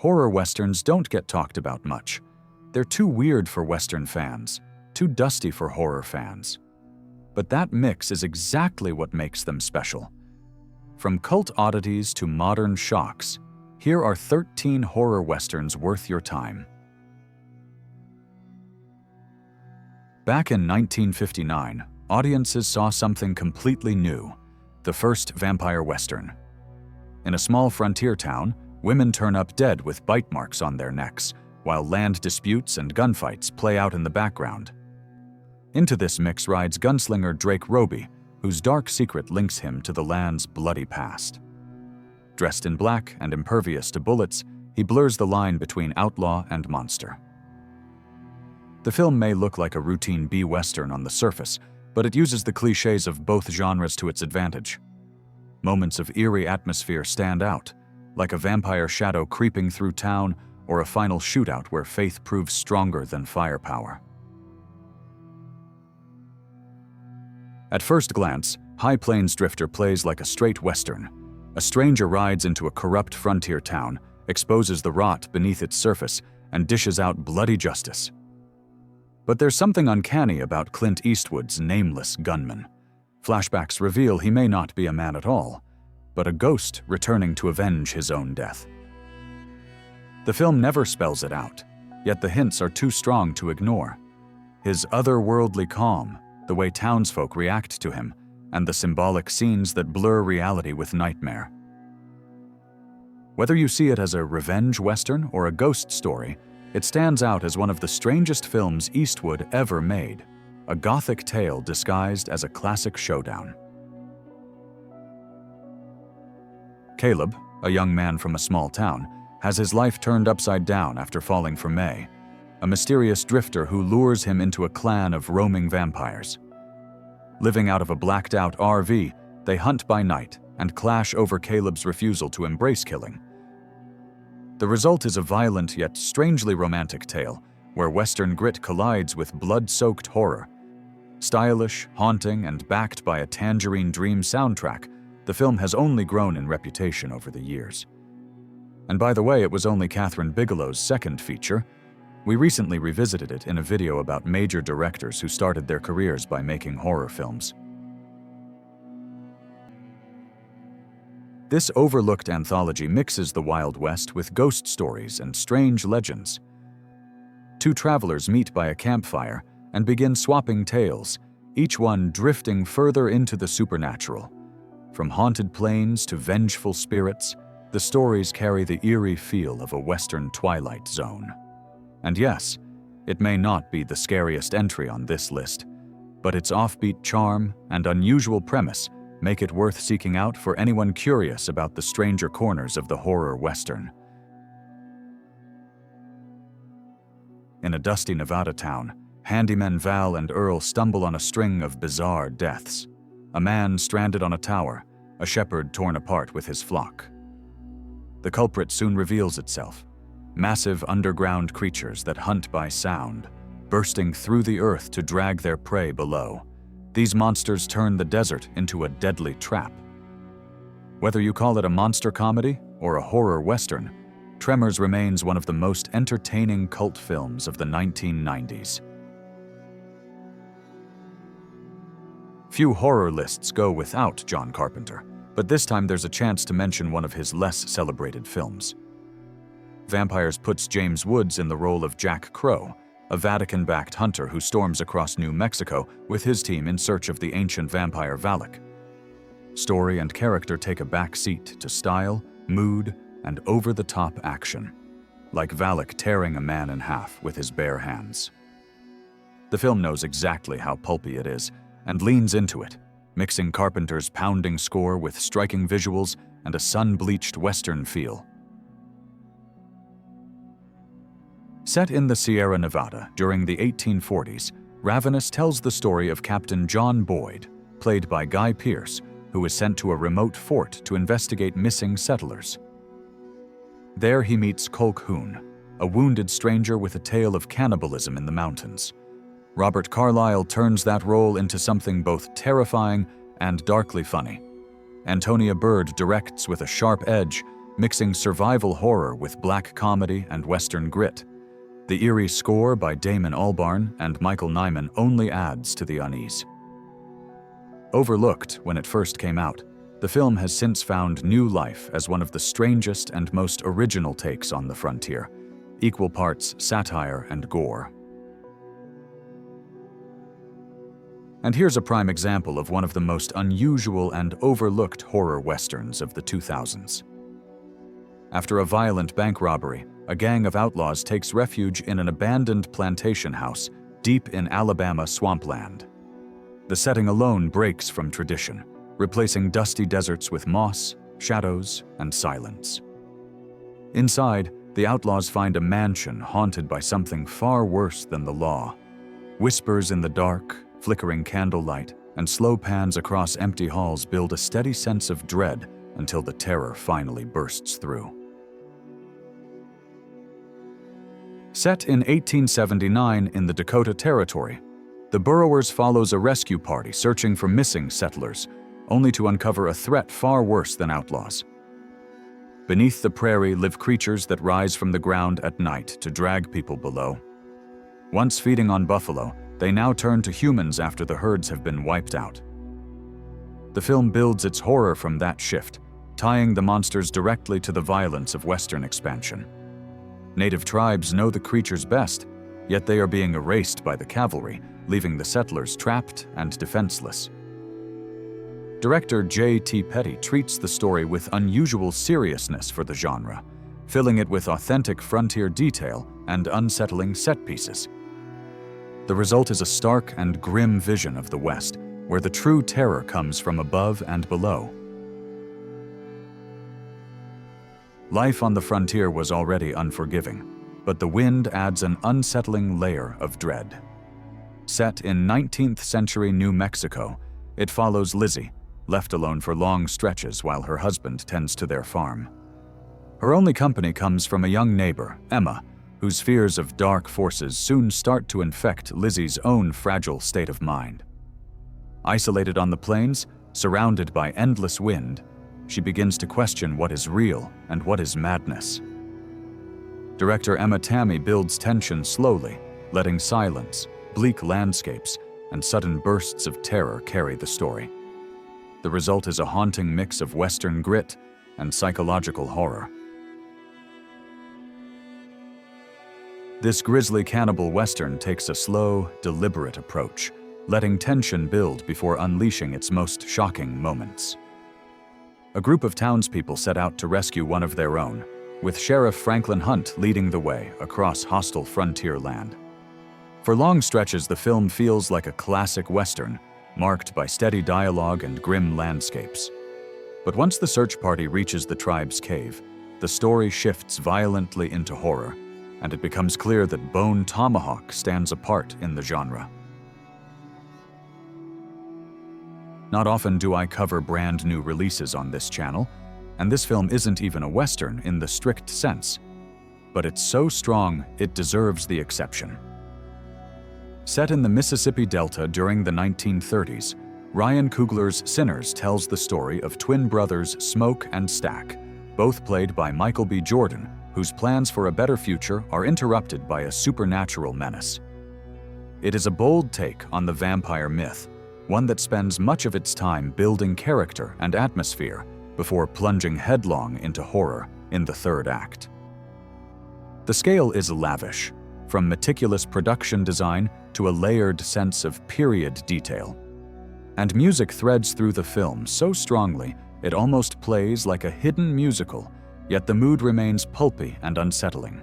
Horror westerns don't get talked about much. They're too weird for Western fans, too dusty for horror fans. But that mix is exactly what makes them special. From cult oddities to modern shocks, here are 13 horror westerns worth your time. Back in 1959, audiences saw something completely new, the first vampire western. In a small frontier town, women turn up dead with bite marks on their necks, while land disputes and gunfights play out in the background. Into this mix rides gunslinger Drake Roby, whose dark secret links him to the land's bloody past. Dressed in black and impervious to bullets, he blurs the line between outlaw and monster. The film may look like a routine B-Western on the surface, but it uses the cliches of both genres to its advantage. Moments of eerie atmosphere stand out, like a vampire shadow creeping through town or a final shootout where faith proves stronger than firepower. At first glance, High Plains Drifter plays like a straight Western. A stranger rides into a corrupt frontier town, exposes the rot beneath its surface, and dishes out bloody justice. But there's something uncanny about Clint Eastwood's nameless gunman. Flashbacks reveal he may not be a man at all, but a ghost returning to avenge his own death. The film never spells it out, yet the hints are too strong to ignore. His otherworldly calm, the way townsfolk react to him, and the symbolic scenes that blur reality with nightmare. Whether you see it as a revenge western or a ghost story, it stands out as one of the strangest films Eastwood ever made, a gothic tale disguised as a classic showdown. Caleb, a young man from a small town, has his life turned upside down after falling for May, a mysterious drifter who lures him into a clan of roaming vampires. Living out of a blacked-out RV, they hunt by night and clash over Caleb's refusal to embrace killing. The result is a violent yet strangely romantic tale, where Western grit collides with blood-soaked horror. Stylish, haunting, and backed by a Tangerine Dream soundtrack, the film has only grown in reputation over the years. And by the way, it was only Kathryn Bigelow's second feature. We recently revisited it in a video about major directors who started their careers by making horror films. This overlooked anthology mixes the Wild West with ghost stories and strange legends. Two travelers meet by a campfire and begin swapping tales, each one drifting further into the supernatural. From haunted plains to vengeful spirits, the stories carry the eerie feel of a Western twilight zone. And yes, it may not be the scariest entry on this list, but its offbeat charm and unusual premise make it worth seeking out for anyone curious about the stranger corners of the horror Western. In a dusty Nevada town, handymen Val and Earl stumble on a string of bizarre deaths. A man stranded on a tower, a shepherd torn apart with his flock. The culprit soon reveals itself. Massive underground creatures that hunt by sound, bursting through the earth to drag their prey below. These monsters turn the desert into a deadly trap. Whether you call it a monster comedy or a horror western, Tremors remains one of the most entertaining cult films of the 1990s. Few horror lists go without John Carpenter, but this time there's a chance to mention one of his less celebrated films. Vampires puts James Woods in the role of Jack Crow, a Vatican-backed hunter who storms across New Mexico with his team in search of the ancient vampire Valak. Story and character take a back seat to style, mood, and over-the-top action, like Valak tearing a man in half with his bare hands. The film knows exactly how pulpy it is, and leans into it, mixing Carpenter's pounding score with striking visuals and a sun-bleached Western feel. Set in the Sierra Nevada during the 1840s, Ravenous tells the story of Captain John Boyd, played by Guy Pearce, who is sent to a remote fort to investigate missing settlers. There he meets Colk Hoon, a wounded stranger with a tale of cannibalism in the mountains. Robert Carlyle turns that role into something both terrifying and darkly funny. Antonia Bird directs with a sharp edge, mixing survival horror with black comedy and Western grit. The eerie score by Damon Albarn and Michael Nyman only adds to the unease. Overlooked when it first came out, the film has since found new life as one of the strangest and most original takes on the frontier, equal parts satire and gore. And here's a prime example of one of the most unusual and overlooked horror westerns of the 2000s. After a violent bank robbery, a gang of outlaws takes refuge in an abandoned plantation house deep in Alabama swampland. The setting alone breaks from tradition, replacing dusty deserts with moss, shadows, and silence. Inside, the outlaws find a mansion haunted by something far worse than the law. Whispers in the dark, flickering candlelight, and slow pans across empty halls build a steady sense of dread until the terror finally bursts through. Set in 1879 in the Dakota Territory, the Burrowers follows a rescue party searching for missing settlers, only to uncover a threat far worse than outlaws. Beneath the prairie live creatures that rise from the ground at night to drag people below. Once feeding on buffalo, they now turn to humans after the herds have been wiped out. The film builds its horror from that shift, tying the monsters directly to the violence of Western expansion. Native tribes know the creatures best, yet they are being erased by the cavalry, leaving the settlers trapped and defenseless. Director J.T. Petty treats the story with unusual seriousness for the genre, filling it with authentic frontier detail and unsettling set pieces. The result is a stark and grim vision of the West, where the true terror comes from above and below. Life on the frontier was already unforgiving, but the wind adds an unsettling layer of dread. Set in 19th century New Mexico, it follows Lizzie, left alone for long stretches while her husband tends to their farm. Her only company comes from a young neighbor, Emma, whose fears of dark forces soon start to infect Lizzie's own fragile state of mind. Isolated on the plains, surrounded by endless wind, she begins to question what is real and what is madness. Director Emma Tammy builds tension slowly, letting silence, bleak landscapes, and sudden bursts of terror carry the story. The result is a haunting mix of Western grit and psychological horror. This grisly cannibal Western takes a slow, deliberate approach, letting tension build before unleashing its most shocking moments. A group of townspeople set out to rescue one of their own, with Sheriff Franklin Hunt leading the way across hostile frontier land. For long stretches, the film feels like a classic Western, marked by steady dialogue and grim landscapes. But once the search party reaches the tribe's cave, the story shifts violently into horror, and it becomes clear that Bone Tomahawk stands apart in the genre. Not often do I cover brand new releases on this channel, and this film isn't even a Western in the strict sense. But it's so strong, it deserves the exception. Set in the Mississippi Delta during the 1930s, Ryan Coogler's Sinners tells the story of twin brothers Smoke and Stack, both played by Michael B. Jordan, whose plans for a better future are interrupted by a supernatural menace. It is a bold take on the vampire myth, one that spends much of its time building character and atmosphere before plunging headlong into horror in the third act. The scale is lavish, from meticulous production design to a layered sense of period detail. And music threads through the film so strongly it almost plays like a hidden musical, yet the mood remains pulpy and unsettling.